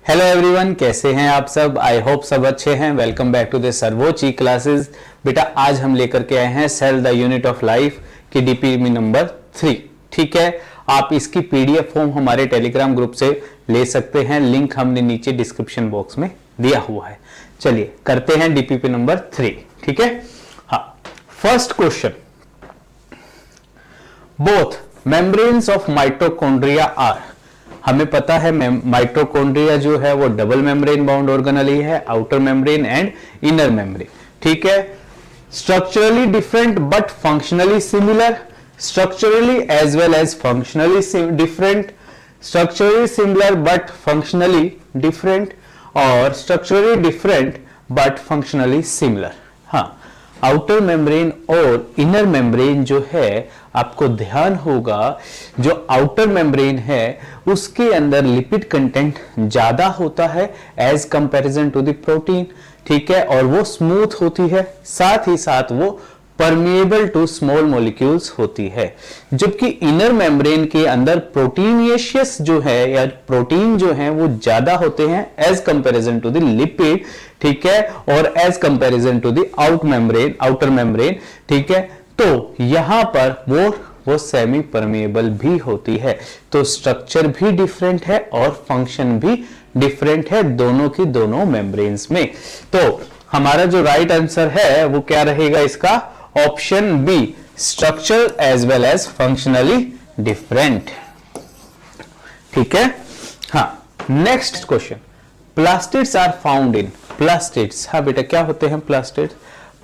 Hello everyone, कैसे हैं आप सब। आई होप सब अच्छे हैं। वेलकम बैक टू द सर्वोच ई क्लासेस। बेटा आज हम लेकर के आए हैं cell the unit of life की डीपीएमई नंबर 3। ठीक है, आप इसकी पीडीएफ फॉर्म हमारे टेलीग्राम ग्रुप से ले सकते हैं। लिंक हमने नीचे डिस्क्रिप्शन बॉक्स में दिया हुआ है। चलिए करते हैं डीपीपी नंबर 3। ठीक है, हाँ। First question, both membranes of mitochondria are. हमें पता है माइटोकॉन्ड्रिया जो है वो डबल मेम्ब्रेन बाउंड ऑर्गेनेल है, outer membrane and inner membrane. ठीक है, structurally different but functionally similar, structurally as well as functionally different, structurally similar but functionally different, और structurally different but functionally similar. हाँ, outer membrane और inner membrane जो है, आपको ध्यान होगा जो आउटर मेम्ब्रेन है उसके अंदर लिपिड कंटेंट ज्यादा होता है as comparison to the protein. ठीक है, और वो स्मूथ होती है, साथ ही साथ वो परमिएबल टू स्मॉल मॉलिक्यूल्स होती है। जबकि इनर मेम्ब्रेन के अंदर प्रोटीनियस जो है या प्रोटीन जो है वो ज्यादा होते हैं as comparison to the lipid. ठीक है, और as comparison to the outer membrane. ठीक है, तो यहां पर वो सेमी परमिएबल भी होती है। तो स्ट्रक्चर भी डिफरेंट है और फंक्शन भी डिफरेंट है दोनों की दोनों मेम्ब्रेन्स में। तो हमारा जो राइट आंसर है वो क्या रहेगा इसका? Option B, structure as well as functionally different. ठीक है, हाँ। Next question, plastids are found in. Plastids, हाँ बेटा क्या होते हैं प्लास्टिड्स?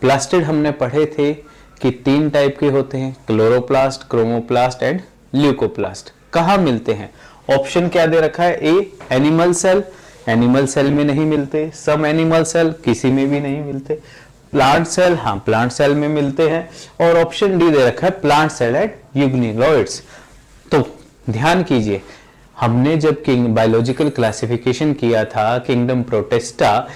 प्लास्टिड हमने पढ़े थे कि 3 टाइप के होते हैं, क्लोरोप्लास्ट, क्रोमोप्लास्ट एंड ल्यूकोप्लास्ट। कहां मिलते हैं? ऑप्शन क्या दे रखा है? ए, एनिमल सेल, एनिमल सेल में नहीं मिलते। सम एनिमल सेल, किसी में भी नहीं मिलते। प्लांट सेल, हाँ प्लांट सेल में मिलते हैं। और ऑप्शन डी दे रखा है प्लांट सेल एंड यूग्निलॉइड्स। तो ध्यान कीजिए, हमने जब बायोलॉजिकल क्लासिफिकेशन किया था किंगडम प्रोटिस्टा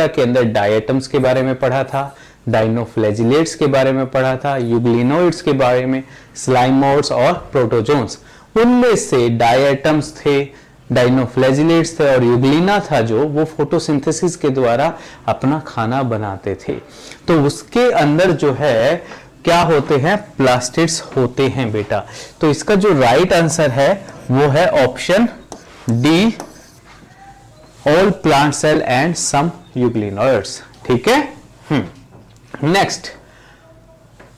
के अंदर डायटम्स के बारे में पढ़ा था, डाइनोफ्लैजिलेट्स के बारे में पढ़ा था, यूग्लिनोइड्स के बारे में, स्लाइमोड्स और प्रोटोजोन्स। उनमें से डायटम्स थे, डाइनोफ्लैजिलेट्स थे और यूग्लिना था जो वो फोटोसिंथेसिस के द्वारा अपना खाना बनाते थे। तो उसके अंदर जो है क्या होते हैं? प्लास्टिड्स होते हैं बेटा। तो इसका जो राइट आंसर है वो है option D, all plant cell and some euglenoids. ठीक है। Next,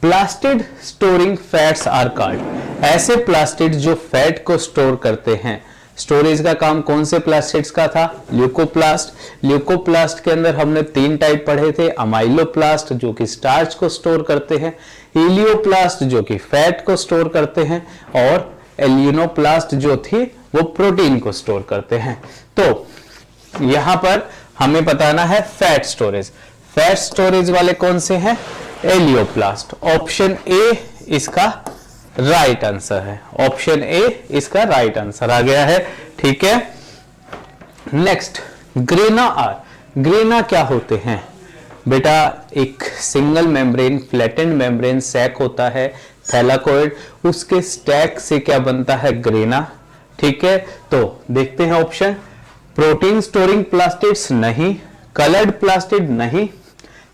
plastid storing fats are called. ऐसे प्लास्टिड जो फैट को स्टोर करते हैं। स्टोरेज का काम कौन से प्लास्टिड्स का था? ल्यूकोप्लास्ट। ल्यूकोप्लास्ट के अंदर हमने 3 टाइप पढ़े थे, अमाइलोप्लास्ट जो कि स्टार्च को स्टोर करते हैं, इलियोप्लास्ट जो कि फैट को स्टोर करते हैं, और एलियोनोप्लास्ट जो थी वो प्रोटीन को स्टोर करते हैं। तो यहां पर हमें बताना है फैट स्टोरेज। फैट स्टोरेज वाले कौन से हैं? एलियोप्लास्ट। ऑप्शन ए इसका राइट आंसर है। ऑप्शन ए इसका राइट आंसर आ गया है। ठीक है। Next, grana are. ग्रेना क्या होते हैं बेटा? एक single membrane flattened membrane sac होता है, थैलाकोइड, उसके स्टैक से क्या बनता है? ग्रेना। ठीक है, तो देखते हैं ऑप्शन। प्रोटीन स्टोरिंग प्लास्टिड्स नहीं, कलर्ड प्लास्टिड नहीं,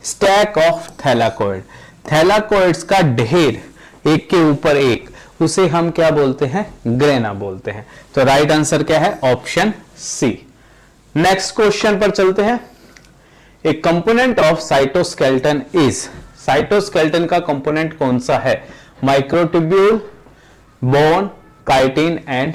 स्टैक ऑफ थैलाकोइड। थैलाकोइड्स का ढेर एक के ऊपर एक, उसे हम क्या बोलते हैं? ग्रेना बोलते हैं। तो राइट आंसर क्या है? Option C. नेक्स्ट क्वेश्चन पर चलते हैं। ए component of cytoskeleton is. Cytoskeleton का कंपोनेंट कौन सा है? Microtubule, bone, chitin and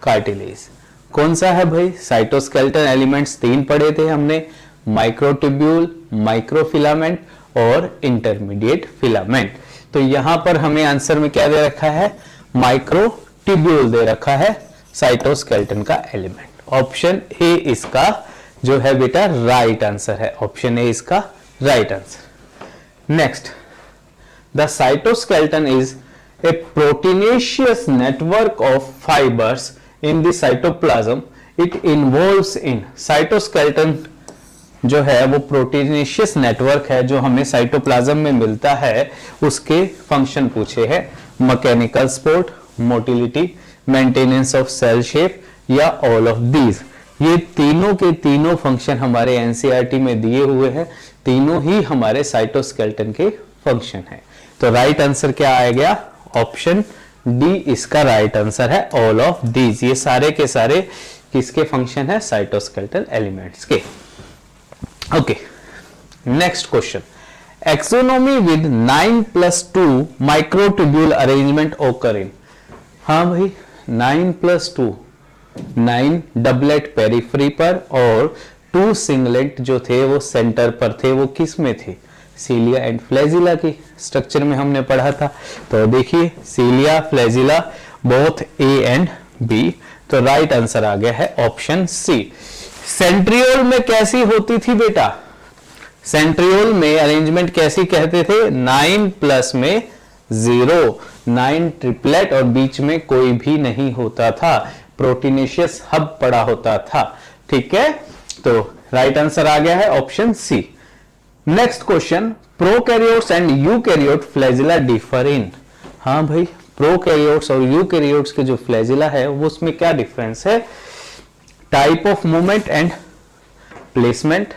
cartilage. कौन सा है भाई? साइटोस्केलेटन एलिमेंट्स 3 पढ़े थे हमने, माइक्रोट्यूब्यूल, माइक्रोफिलामेंट और इंटरमीडिएट फिलामेंट। तो यहां पर हमें आंसर में क्या दे रखा है? माइक्रोट्यूब्यूल दे रखा है साइटोस्केलेटन का एलिमेंट। ऑप्शन ए इसका जो है बेटा राइट आंसर है। ऑप्शन ए इसका right answer. Next, the cytoskeleton is a proteinaceous network of fibres in the cytoplasm. It involves in. Cytoskeleton जो है वो प्रोटीनेशियस नेटवर्क है जो हमें साइटोप्लाज्म में मिलता है। उसके फंक्शन पूछे हैं, mechanical support, motility, maintenance of cell shape या ऑल ऑफ दीज। ये तीनों के तीनों फंक्शन हमारे एनसीईआरटी में दिए हुए हैं, तीनों ही हमारे साइटोस्केलेटन के फंक्शन है। तो राइट आंसर क्या आ गया? ऑप्शन डी इसका राइट आंसर है, ऑल ऑफ दीज। ये सारे के सारे किसके फंक्शन है? साइटोस्केलेटल एलिमेंट्स के। Okay, next question. Axoneme with 9+2 microtubule arrangement occur in. हाँ भाई, 9+2, 9 डबलेट पेरिफेरी पर और 2 सिंगलेट जो थे वो सेंटर पर थे। वो किस में थे? सीलिया एंड फ्लैजिला की स्ट्रक्चर में हमने पढ़ा था। तो देखिए, cilia flagella both A and B. तो राइट आंसर आ गया है ऑप्शन सी। सेंट्रियोल में कैसी होती थी बेटा? सेंट्रियोल में अरेंजमेंट कैसी कहते थे? 9+ में 0, 9 ट्रिपलेट और बीच में कोई भी नहीं होता था। प्रोटीनेशियस हब पड़ा होता था। ठीक है, तो राइट आंसर आ गया है option C. Next question, prokaryotes and eukaryote flagella differ in. हाँ भाई, प्रोकैरियोट्स और यूकैरियोट्स के जो फ्लैजिला है वो उसमें क्या डिफरेंस है? Type of movement and placement,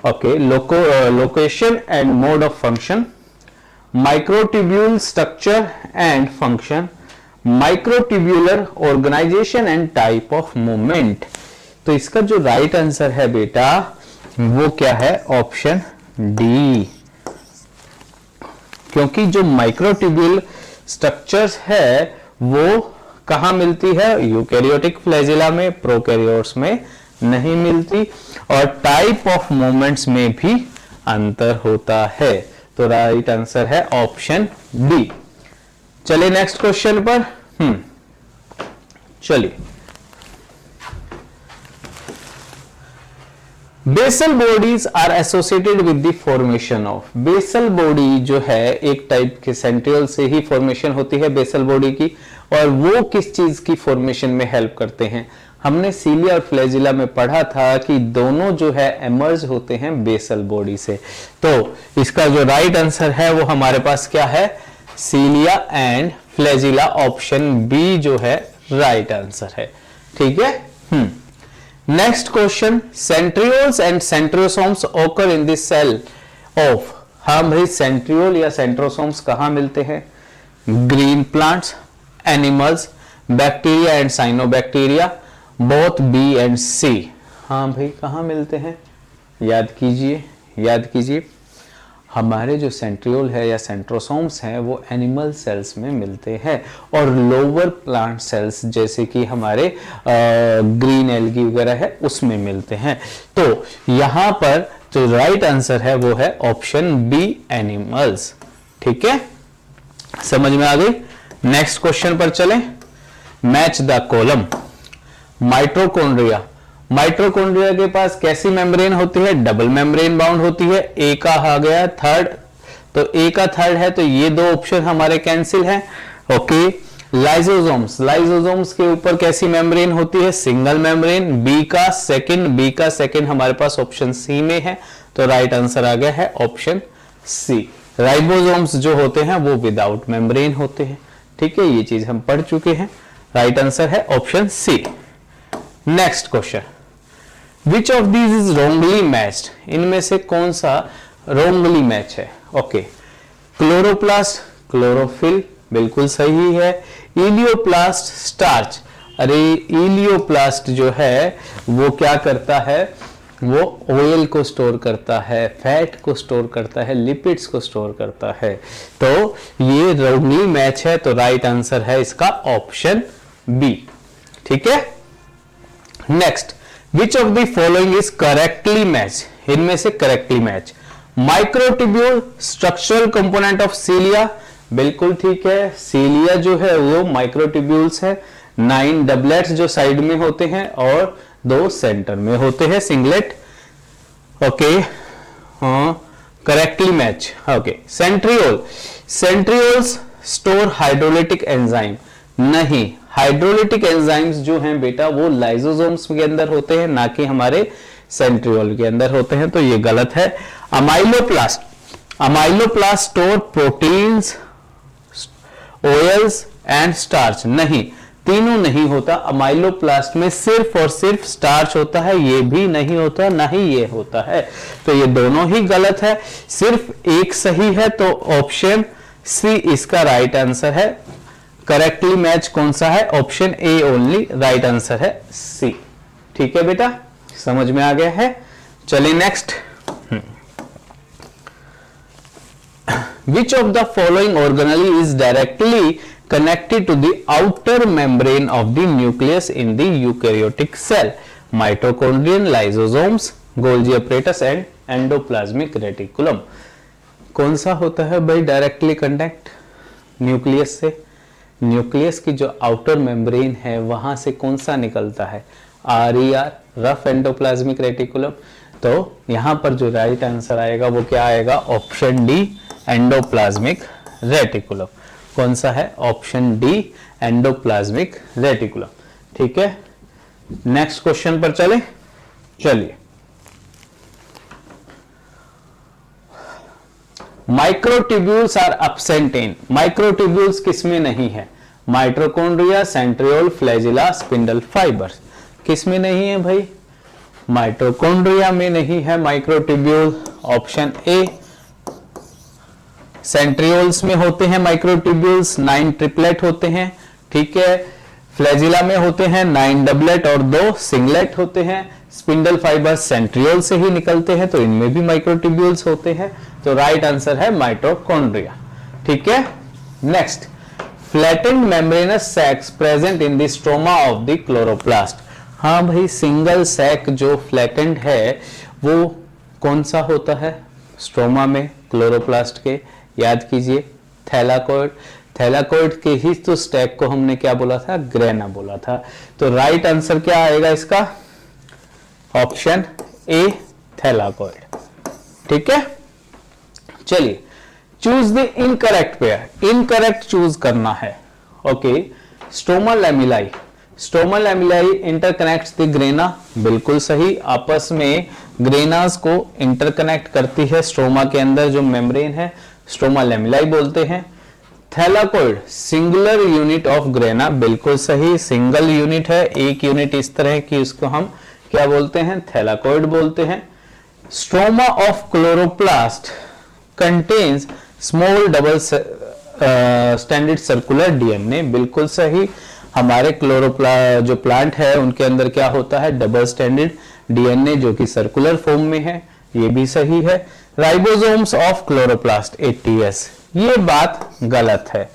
okay, location and mode of function, microtubule structure and function, microtubular organisation and type of movement. तो इसका जो राइट आंसर है बेटा वो क्या है? Option D. क्योंकि जो माइक्रोट्यूब्यूल स्ट्रक्चर्स है वो कहां मिलती है? यूकैरियोटिक फ्लैजिला में, प्रोकैरियोट्स में नहीं मिलती। और टाइप ऑफ मूवमेंट्स में भी अंतर होता है। तो राइट आंसर है ऑप्शन डी। चलिए नेक्स्ट क्वेश्चन पर। चलिए, basal bodies are associated with the formation of. Basal body जो है एक टाइप के सेंट्रियोल से ही फॉर्मेशन होती है बेसल बॉडी की। और वो किस चीज की फॉर्मेशन में हेल्प करते हैं? हमने सीलिया और फ्लैजिला में पढ़ा था कि दोनों जो है एमर्ज होते हैं बेसल बॉडी से। तो इसका जो राइट आंसर है वो हमारे पास क्या है? Cilia and flagella, option B जो है राइट आंसर है। ठीक है। Next question, centrioles and centrosomes occur in the cell of. हाँ भाई, सेंट्रियोल या सेंट्रोसोम्स कहां मिलते हैं? Green plants, animals, bacteria and cyanobacteria, both B and C. हाँ भाई, कहां मिलते हैं? याद कीजिए, याद कीजिए। हमारे जो सेंट्रियोल है या सेंट्रोसोम्स हैं वो एनिमल सेल्स में मिलते हैं और लोअर प्लांट सेल्स जैसे कि हमारे ग्रीन एल्गी वगैरह है उसमें मिलते हैं। तो यहां पर जो राइट आंसर है वो है ऑप्शन बी, एनिमल्स। ठीक है, समझ में आ गई। नेक्स्ट क्वेश्चन पर चलें। Match the column. Mitochondria. Mitochondria के पास कैसी मेम्ब्रेन होती है? डबल मेम्ब्रेन बाउंड होती है। ए का आ गया थर्ड, तो ए का थर्ड है तो ये दो ऑप्शन हमारे कैंसिल है। Okay, lysosomes. लाइसोसोम्स के ऊपर कैसी मेम्ब्रेन होती है? Single membrane. बी का सेकंड हमारे पास ऑप्शन सी में है, तो राइट आंसर आ गया है ऑप्शन सी। राइबोसोम्स जो होते हैं वो विदाउट मेम्ब्रेन होते हैं। ठीक है, ये चीज हम पढ़ चुके हैं। राइट आंसर है option C. Next question, which of these is wrongly matched. इनमें से कौन सा रोंगली मैच है? ओके, क्लोरोप्लास्ट, क्लोरोफिल बिल्कुल सही है। Elaioplast, starch. अरे इलियोप्लास्ट जो है वो क्या करता है? वो ऑयल को स्टोर करता है, फैट को स्टोर करता है, लिपिड्स को स्टोर करता है। तो ये रोंगली मैच है, तो राइट आंसर है इसका ऑप्शन बी। ठीक है। Next, which of the following is correctly match. इनमें से correctly match. Microtubule structural component of cilia, बिल्कुल ठीक है। सीलिया जो है वो माइक्रोट्यूब्यूल्स है। 9 डबलेट्स जो साइड में होते हैं और 2 सेंटर में होते हैं, सिंगलेट। ओके, हाँ, correctly match. Okay, centriole. Centrioles store hydrolytic enzyme. नहीं, हाइड्रोलिटिक एंजाइम्स जो हैं बेटा वो लाइसोसोम्स के अंदर होते हैं, ना कि हमारे सेंट्रियोल के अंदर होते हैं, तो ये गलत है। Amyloplast. Amyloplast store proteins, oils and starch. नहीं, तीनों नहीं होता। अमाइलोप्लास्ट में सिर्फ और सिर्फ स्टार्च होता है, ये भी नहीं होता, ना ही ये होता है। तो ये दोनों ही गलत है, सिर्फ एक सही है, तो ऑप्शन सी इसका राइट आंसर है। करेक्टली मैच कौन सा है? Option A only right answer है, सी। ठीक है बेटा, समझ में आ गया है। चलिए next. Which of the following organelle is directly connected to the outer membrane of the nucleus in the eukaryotic cell? Mitochondrion, lysosomes, Golgi apparatus and endoplasmic reticulum. कौन सा होता है भाई डायरेक्टली कनेक्ट न्यूक्लियस से? न्यूक्लियस की जो outer membrane है वहां से कौन सा निकलता है? RER, rough endoplasmic reticulum. तो यहां पर जो राइट आंसर आएगा वो क्या आएगा? Option D, endoplasmic reticulum. कौन सा है? Option D, endoplasmic reticulum. ठीक है, नेक्स्ट क्वेश्चन पर चलिए। Microtubules are absent in. Microtubules किसमें नहीं है? Mitochondria, centriole, flagella, spindle fibres. किसमें नहीं है भाई? माइटोकॉन्ड्रिया में नहीं है माइक्रोट्यूब्यूल, ऑप्शन ए। सेंट्रियोल्स में होते हैं माइक्रोट्यूब्यूल्स, 9 ट्रिपलेट होते हैं। ठीक है, फ्लैजिला में होते हैं 9 डबलेट और 2 सिंगलेट होते हैं। स्पिंडल फाइबर सेंट्रियोल से ही निकलते हैं, तो इनमें भी माइक्रोट्यूब्यूल्स होते हैं। तो राइट आंसर है माइटोकॉन्ड्रिया। ठीक है, next. Flattened membranous sacs present in the stroma of the chloroplast. हाँ भाई, सिंगल सैक जो फ्लैटेंड है वो कौन सा होता है स्ट्रोमा में क्लोरोप्लास्ट के? याद कीजिए, थैलाकोइड। थैलाकोइड के ही तो स्टैक को हमने क्या बोला था? ग्रेना बोला था। तो राइट आंसर क्या आएगा इसका? Option A, thylakoid. ठीक है, चलिए choose the incorrect pair. Incorrect choose करना है। Okay, stoma lamellae. Stoma lamellae interconnects the grana, बिल्कुल सही। आपस में ग्रेनास को इंटरकनेक्ट करती है स्ट्रोमा के अंदर जो मेम्ब्रेन है, स्टोमा लैमेलाई बोलते हैं। थैलाकोइड सिंगुलर यूनिट ऑफ ग्रेना, बिल्कुल सही, सिंगल यूनिट है, एक यूनिट इस तरह की, उसको हम क्या बोलते हैं? थैलाकोइड बोलते हैं। Stroma of chloroplast contains small double standard circular DNA, बिल्कुल सही। हमारे जो प्लांट है उनके अंदर क्या होता है? डबल स्टैंडर्ड डीएनए जो कि सर्कुलर फॉर्म में है, ये भी सही है। राइबोसोम्स ऑफ क्लोरोप्लास्ट, ATS, ये बात गलत है।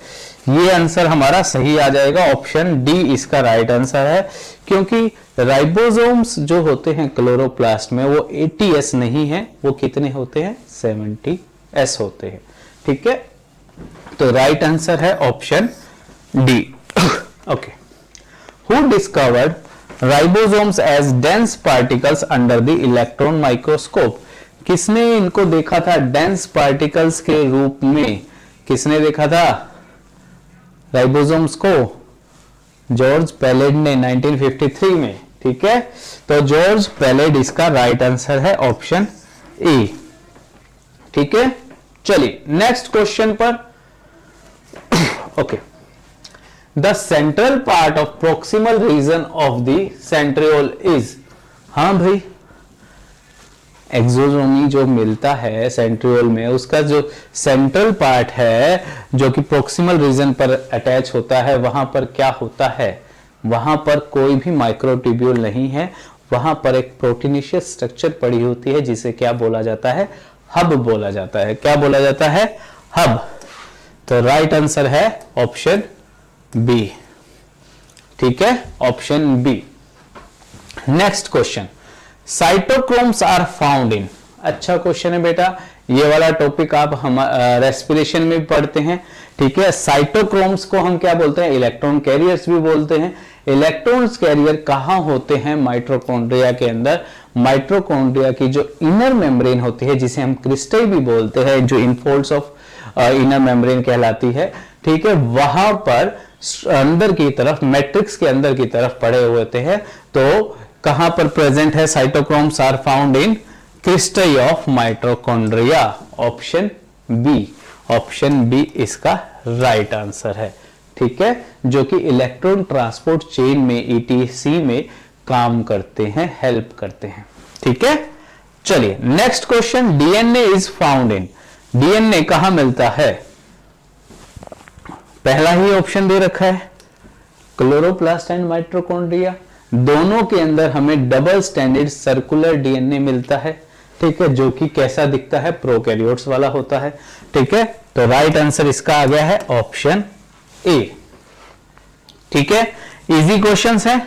ये आंसर हमारा सही आ जाएगा, ऑप्शन डी इसका राइट आंसर है। क्योंकि राइबोसोम्स जो होते हैं क्लोरोप्लास्ट में वो 80S नहीं है, वो कितने होते हैं? 70S होते हैं। ठीक है, तो राइट आंसर है option D. Okay, who discovered ribosomes as dense particles under the electron microscope? किसने इनको देखा था डेंस पार्टिकल्स के रूप में? किसने देखा था राइबोसोम्स को? जॉर्ज पैलेड ने 1953 में। ठीक है, तो जॉर्ज पैलेड इसका राइट आंसर है, ऑप्शन ए। ठीक है, चलिए नेक्स्ट क्वेश्चन पर। Okay, the central part of proximal region of the centriole is. हाँ भाई, एक्सोसोमी जो मिलता है सेंट्रियोल में, उसका जो सेंट्रल पार्ट है जो कि प्रोक्सिमल रीजन पर अटैच होता है, वहां पर क्या होता है? वहां पर कोई भी माइक्रोट्यूब्यूल नहीं है, वहां पर एक प्रोटीनेशियस स्ट्रक्चर पड़ी होती है जिसे क्या बोला जाता है? हब बोला जाता है। क्या बोला जाता है? हब। तो राइट आंसर है ऑप्शन बी। ठीक है, option B. Next question, cytochromes are found in. अच्छा क्वेश्चन है बेटा, ये वाला टॉपिक आप हम रेस्पिरेशन में भी पढ़ते हैं। ठीक है, साइटोक्रोम्स को हम क्या बोलते हैं? इलेक्ट्रॉन कैरियर्स भी बोलते हैं। इलेक्ट्रॉन कैरियर कहाँ होते हैं? माइटोकॉन्ड्रिया के अंदर। माइटोकॉन्ड्रिया की जो इनर मेम्ब्रेन होती है, जिसे हम क्रिस्टल भी बोलते हैं, जो इनफोल्ड्स ऑफ इनर मेम्ब्रेन कहलाती है। ठीक है, वहां पर अंदर की तरफ, मैट्रिक्स के अंदर की तरफ पड़े हुए होते हैं। तो कहां पर प्रेजेंट है? Cytochromes are found in cristae of mitochondria, option B. Option B इसका राइट आंसर है। ठीक है, जो कि इलेक्ट्रॉन ट्रांसपोर्ट चेन में ईटीसी में काम करते हैं, हेल्प करते हैं। ठीक है, चलिए next question, DNA is found in, DNA कहां मिलता है? पहला ही ऑप्शन दे रखा है, क्लोरोप्लास्ट एंड माइटोकॉन्ड्रिया, दोनों के अंदर हमें डबल स्टैंडर्ड सर्कुलर डीएनए मिलता है। ठीक है, जो कि कैसा दिखता है? प्रोकैरियोट्स वाला होता है। ठीक है, तो राइट आंसर इसका आ गया है ऑप्शन ए। ठीक है, इजी क्वेश्चंस है।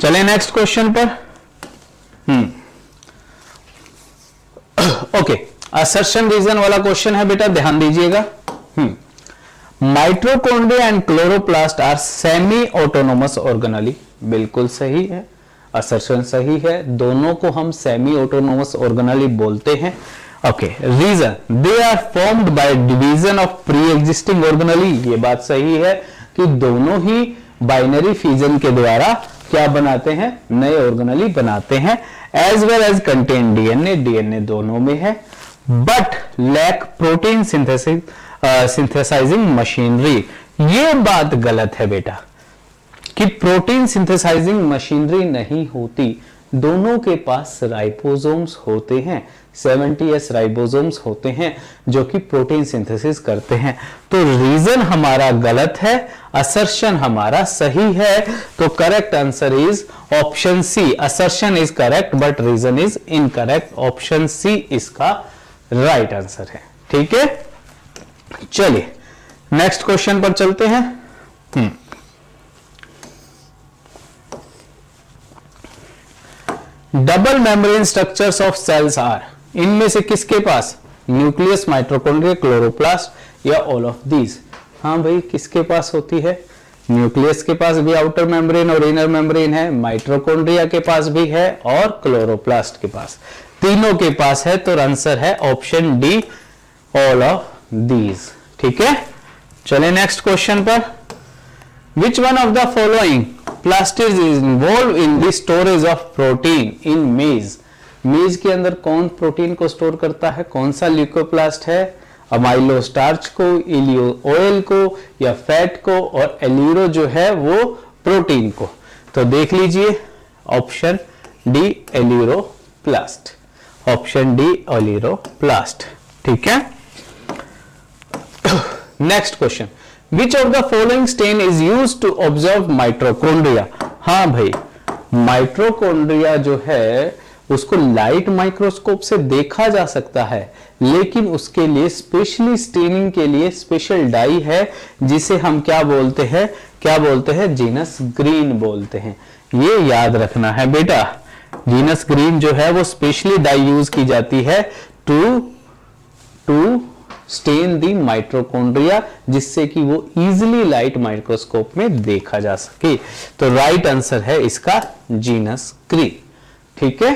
चले नेक्स्ट क्वेश्चन पर। ओके, असर्शन रीजन वाला क्वेश्चन है बेटा, ध्यान दीजिएगा। Mitochondria and chloroplast are semi autonomous organelle, बिल्कुल सही है, असर्शन सही है, दोनों को हम सेमी ऑटोनोमस ऑर्गेनेली बोलते हैं। Okay, reason, they are formed by division of pre existing organelle, ये बात सही है कि दोनों ही बाइनरी फ्यूजन के द्वारा क्या बनाते हैं? नए ऑर्गेनेली बनाते हैं। As well as contain DNA, DNA दोनों में है, but lack protein synthesising machinery. ये बात गलत है बेटा कि प्रोटीन सिंथेसाइजिंग मशीनरी नहीं होती, दोनों के पास राइबोसोम्स होते हैं, 70s राइबोसोम्स होते हैं जो कि प्रोटीन सिंथेसिस करते हैं। तो रीजन हमारा गलत है, असर्शन हमारा सही है। तो correct answer is option C, assertion is correct but reason is incorrect, option C इसका राइट आंसर है। ठीक है, चलिए नेक्स्ट क्वेश्चन पर चलते हैं। Double membrane structures of cells are, इनमें से किसके पास? न्यूक्लियस, माइटोकॉन्ड्रिया, क्लोरोप्लास्ट या ऑल ऑफ दीज? हाँ भाई, किसके पास होती है? न्यूक्लियस के पास भी आउटर मेम्ब्रेन और इनर मेम्ब्रेन है, माइटोकॉन्ड्रिया के पास भी है और क्लोरोप्लास्ट के पास, तीनों के पास है। तो आंसर है option D, all of these. ठीक है, चले नेक्स्ट क्वेश्चन पर। Which one of the following plastid is involve in the storage of protein इन मेज? मेज के अंदर कौन प्रोटीन को स्टोर करता है? कौन सा ल्यूकोप्लास्ट है? अमाइलो स्टार्च को, इलियो ऑयल को या फैट को, और एल्यूरो जो है वो प्रोटीन को। तो देख लीजिए option D aleuroplast, option D aleuroplast. ठीक है, next question, which of the following stain is used to observe mitochondria? हाँ भाई, माइटोकॉन्ड्रिया जो है उसको लाइट माइक्रोस्कोप से देखा जा सकता है, लेकिन उसके लिए स्पेशली स्टेनिंग के लिए स्पेशल डाई है जिसे हम क्या बोलते हैं? क्या बोलते हैं? जीनस ग्रीन बोलते हैं। ये याद रखना है बेटा, जीनस ग्रीन जो है वो स्पेशली डाई यूज की जाती है टू स्टेन दी माइटोकॉन्ड्रिया, जिससे कि वो इजीली लाइट माइक्रोस्कोप में देखा जा सके। तो राइट आंसर है इसका जीनस ग्रीन। ठीक है,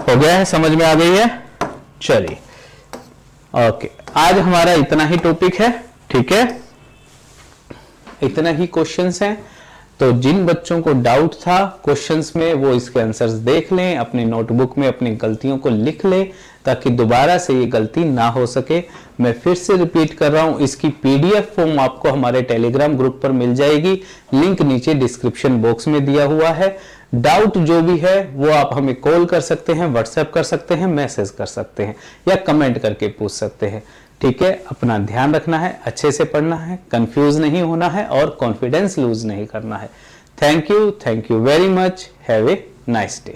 हो गया है, समझ में आ गई है? चलिए ओके, आज हमारा इतना ही टॉपिक है। ठीक है, इतना ही क्वेश्चंस हैं। तो जिन बच्चों को डाउट था क्वेश्चंस में वो इसके आंसर्स देख लें, अपने नोटबुक में अपनी गलतियों को लिख लें ताकि दोबारा से ये गलती ना हो सके। मैं फिर से रिपीट कर रहा हूं, इसकी पीडीएफ फॉर्म आपको हमारे टेलीग्राम ग्रुप पर मिल जाएगी, लिंक नीचे डिस्क्रिप्शन बॉक्स में दिया हुआ है। डाउट जो भी है वो आप हमें कॉल कर सकते हैं, व्हाट्सएप कर सकते हैं, मैसेज कर सकते हैं या कमेंट करके पूछ सकते हैं। ठीक है, अपना ध्यान रखना है, अच्छे से पढ़ना है, कंफ्यूज नहीं होना है और कॉन्फिडेंस लूज नहीं करना है। Thank you very much, have a nice day.